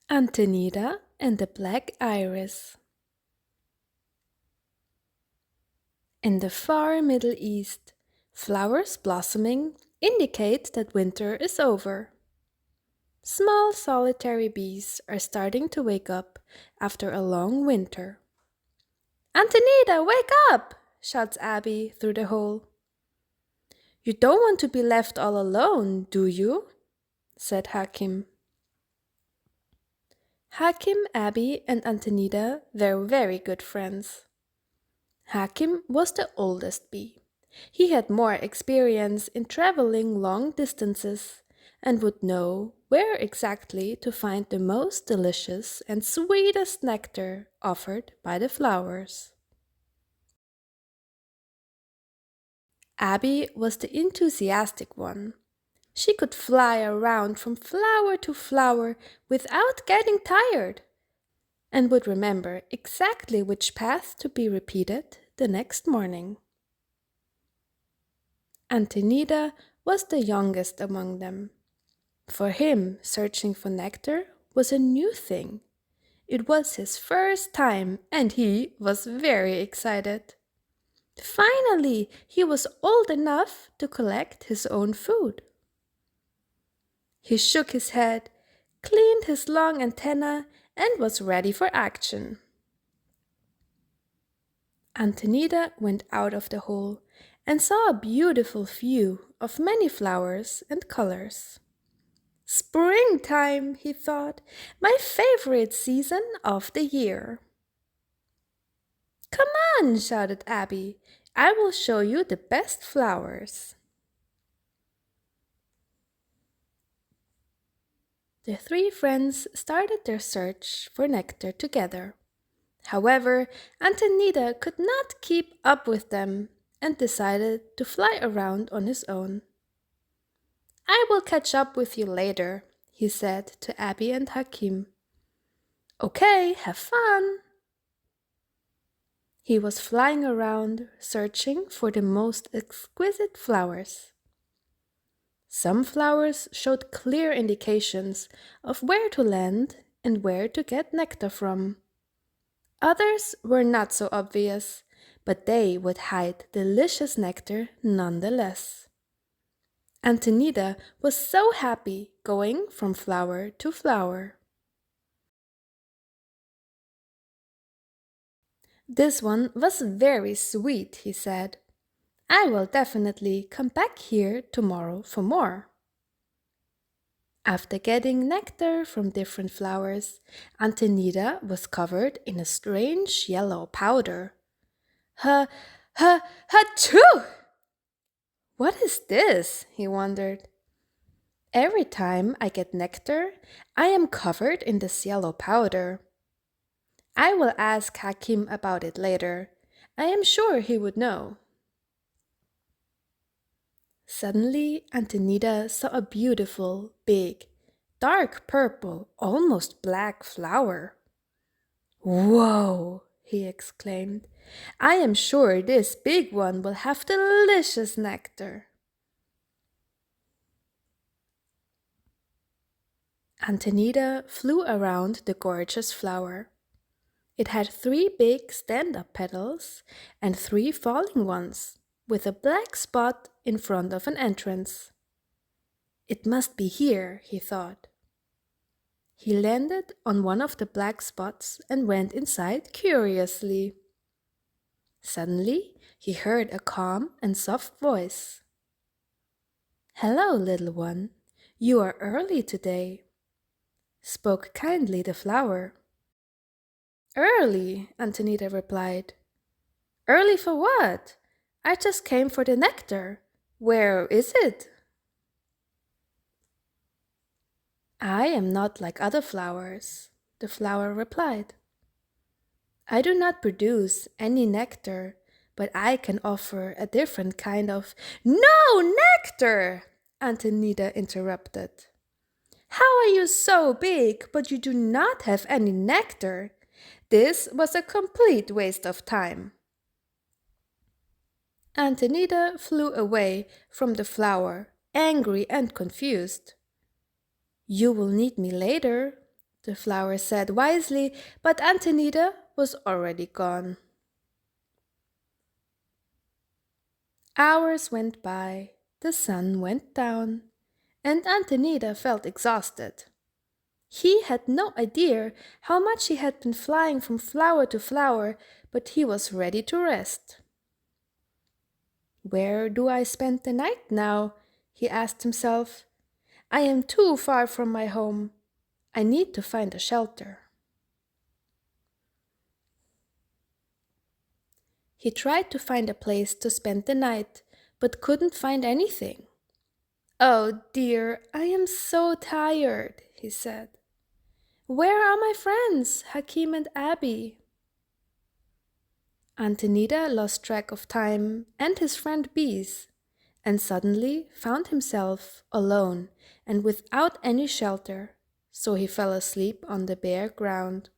Antenita and the Black Iris. In the far Middle East, flowers blossoming indicate that winter is over. Small solitary bees are starting to wake up after a long winter. Antenita, wake up! Shouts Abby through the hole. You don't want to be left all alone, do you? Said Hakim. Hakim, Abby, and Antenita were very good friends. Hakim was the oldest bee. He had more experience in traveling long distances and would know where exactly to find the most delicious and sweetest nectar offered by the flowers. Abby was the enthusiastic one. She could fly around from flower to flower without getting tired and would remember exactly which path to be repeated the next morning. Antenita was the youngest among them. For him, searching for nectar was a new thing. It was his first time and he was very excited. Finally, he was old enough to collect his own food. He shook his head, cleaned his long antenna, and was ready for action. Antenita went out of the hole and saw a beautiful view of many flowers and colors. Springtime, he thought, my favorite season of the year. Come on, shouted Abby. I will show you the best flowers. The three friends started their search for nectar together. However, Antenita could not keep up with them and decided to fly around on his own. I will catch up with you later, he said to Abby and Hakim. Okay, have fun. He was flying around, searching for the most exquisite flowers. Some flowers showed clear indications of where to land and where to get nectar from. Others were not so obvious, but they would hide delicious nectar nonetheless. Antenita was so happy going from flower to flower. This one was very sweet, he said. I will definitely come back here tomorrow for more. After getting nectar from different flowers, Antenita was covered in a strange yellow powder. Ha, ha-choo! What is this? He wondered. Every time I get nectar, I am covered in this yellow powder. I will ask Hakim about it later. I am sure he would know. Suddenly, Antenita saw a beautiful, big, dark purple, almost black flower. Whoa! He exclaimed. I am sure this big one will have delicious nectar. Antenita flew around the gorgeous flower. It had 3 big stand-up petals and 3 falling ones, with a black spot in front of an entrance. It must be here, he thought. He landed on one of the black spots and went inside curiously. Suddenly, he heard a calm and soft voice. Hello, little one. You are early today, spoke kindly the flower. Early, Antenita replied. Early for what? I just came for the nectar. Where is it? I am not like other flowers, the flower replied. I do not produce any nectar, but I can offer a different kind of— No nectar! Antenita interrupted. How are you so big, but you do not have any nectar? This was a complete waste of time. Antenita flew away from the flower, angry and confused. You will need me later, the flower said wisely, but Antenita was already gone. Hours went by, the sun went down, and Antenita felt exhausted. He had no idea how much he had been flying from flower to flower, but he was ready to rest. Where do I spend the night now? He asked himself. I am too far from my home. I need to find a shelter. He tried to find a place to spend the night, but couldn't find anything. Oh dear, I am so tired, he said. Where are my friends, Hakim and Abby? Antenita lost track of time and his friend Bees, and suddenly found himself alone and without any shelter, so he fell asleep on the bare ground.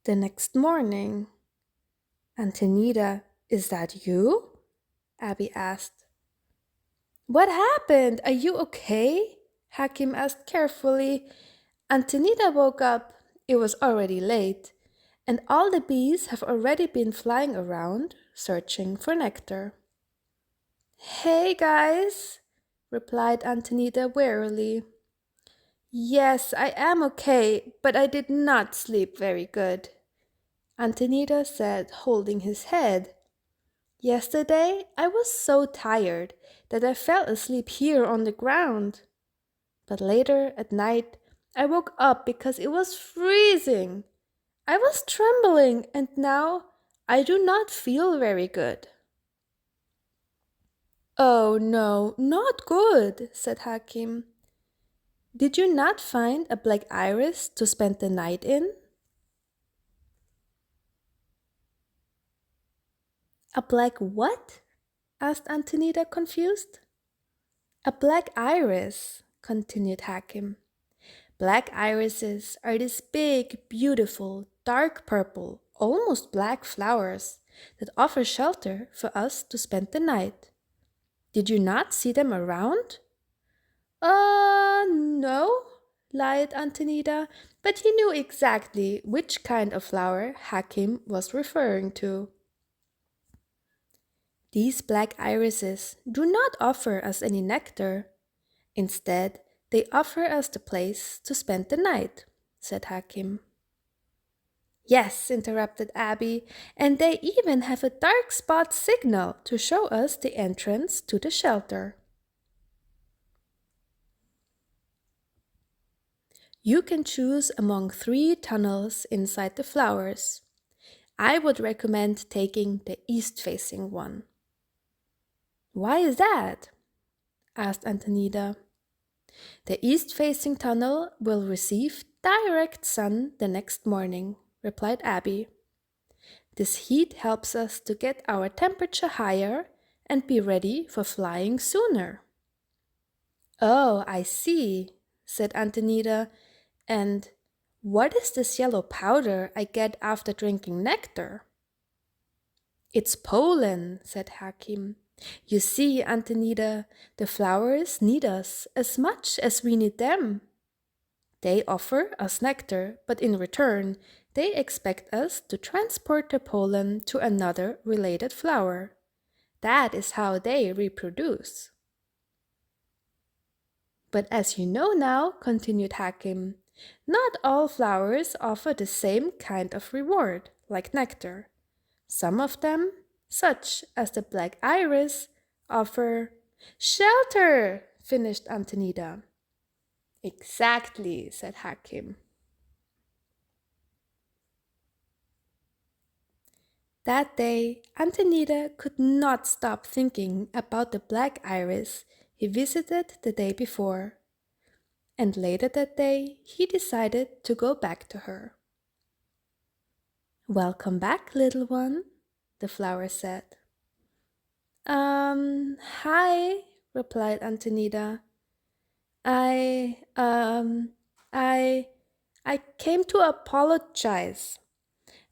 The next morning, Antenita, is that you? Abby asked. What happened? Are you okay? Hakim asked carefully. Antenita woke up. It was already late, and all the bees have already been flying around, searching for nectar. Hey guys, replied Antenita wearily. Yes, I am okay, but I did not sleep very good, Antenita said, holding his head. Yesterday I was so tired that I fell asleep here on the ground. But later at night I woke up because it was freezing. I was trembling and now I do not feel very good. Oh no, not good, said Hakim. Did you not find a black iris to spend the night in? A black what? Asked Antonita, confused. A black iris, continued Hakim. Black irises are these big, beautiful, dark purple, almost black flowers that offer shelter for us to spend the night. Did you not see them around? No, lied Antonita, but he knew exactly which kind of flower Hakim was referring to. These black irises do not offer us any nectar. Instead, they offer us the place to spend the night, said Hakim. Yes, interrupted Abby, and they even have a dark spot signal to show us the entrance to the shelter. You can choose among 3 tunnels inside the flowers. I would recommend taking the east-facing one. Why is that? Asked Antonita. The east-facing tunnel will receive direct sun the next morning, replied Abby. This heat helps us to get our temperature higher and be ready for flying sooner. Oh, I see, said Antonita. And what is this yellow powder I get after drinking nectar? It's pollen, said Hakim. You see, Antenita, the flowers need us as much as we need them. They offer us nectar, but in return, they expect us to transport the pollen to another related flower. That is how they reproduce. But as you know now, continued Hakim, not all flowers offer the same kind of reward, like nectar. Some of them, such as the black iris, offer shelter, finished Antonita. Exactly, said Hakim. That day, Antonita could not stop thinking about the black iris he visited the day before. And later that day, he decided to go back to her. Welcome back, little one, the flower said. Hi, replied Antonita. I, um, I, I came to apologize.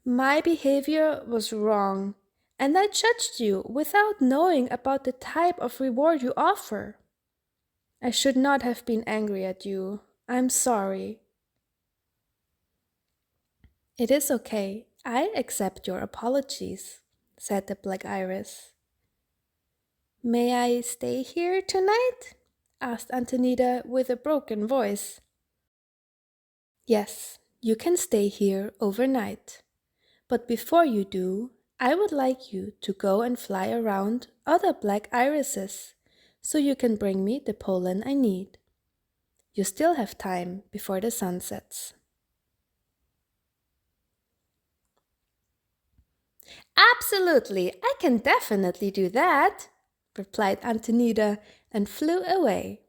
My behavior was wrong, and I judged you without knowing about the type of reward you offer. I should not have been angry at you. I'm sorry. It is okay. I accept your apologies, said the black iris. May I stay here tonight? Asked Antonita with a broken voice. Yes, you can stay here overnight. But before you do, I would like you to go and fly around other black irises so you can bring me the pollen I need. You still have time before the sun sets. Absolutely, I can definitely do that, replied Antonita and flew away.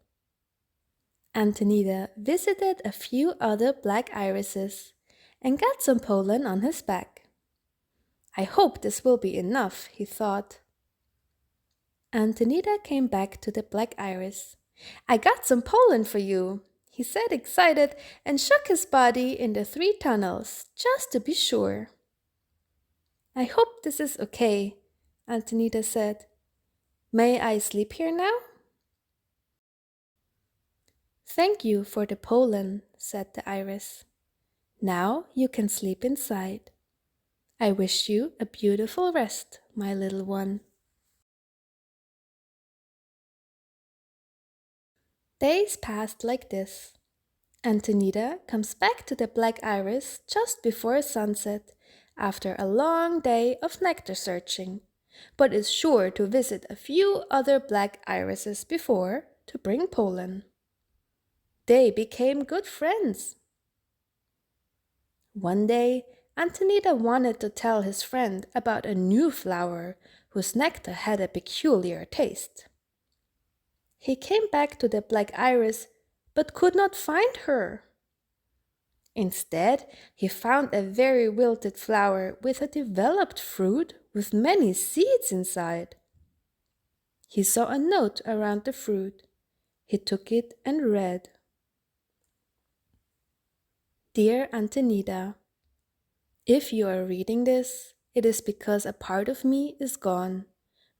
Antonita visited a few other black irises and got some pollen on his back. I hope this will be enough, he thought. Antonita came back to the black iris. I got some pollen for you, he said excited and shook his body in the 3 tunnels just to be sure. I hope this is okay, Antonita said. May I sleep here now? Thank you for the pollen, said the iris. Now you can sleep inside. I wish you a beautiful rest, my little one. Days passed like this. Antenita comes back to the black iris just before sunset after a long day of nectar searching, but is sure to visit a few other black irises before to bring pollen. They became good friends. One day, Antenita wanted to tell his friend about a new flower whose nectar had a peculiar taste. He came back to the black iris but could not find her. Instead, he found a very wilted flower with a developed fruit with many seeds inside. He saw a note around the fruit. He took it and read, Dear Antenita, if you are reading this, it is because a part of me is gone,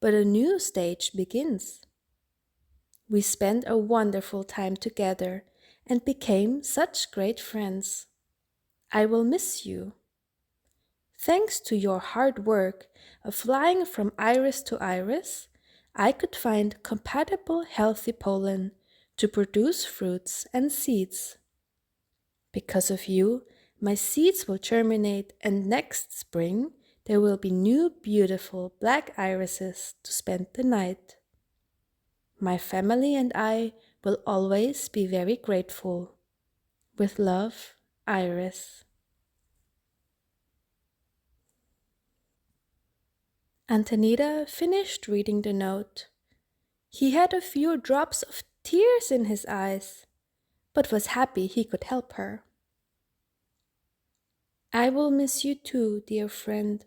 but a new stage begins. We spent a wonderful time together and became such great friends. I will miss you. Thanks to your hard work of flying from iris to iris, I could find compatible healthy pollen to produce fruits and seeds. Because of you, my seeds will germinate and next spring there will be new beautiful black irises to spend the night. My family and I will always be very grateful. With love, Iris. Antonita finished reading the note. He had a few drops of tears in his eyes, but was happy he could help her. I will miss you too, dear friend,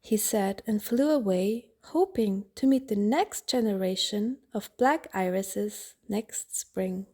he said and flew away, hoping to meet the next generation of black irises next spring.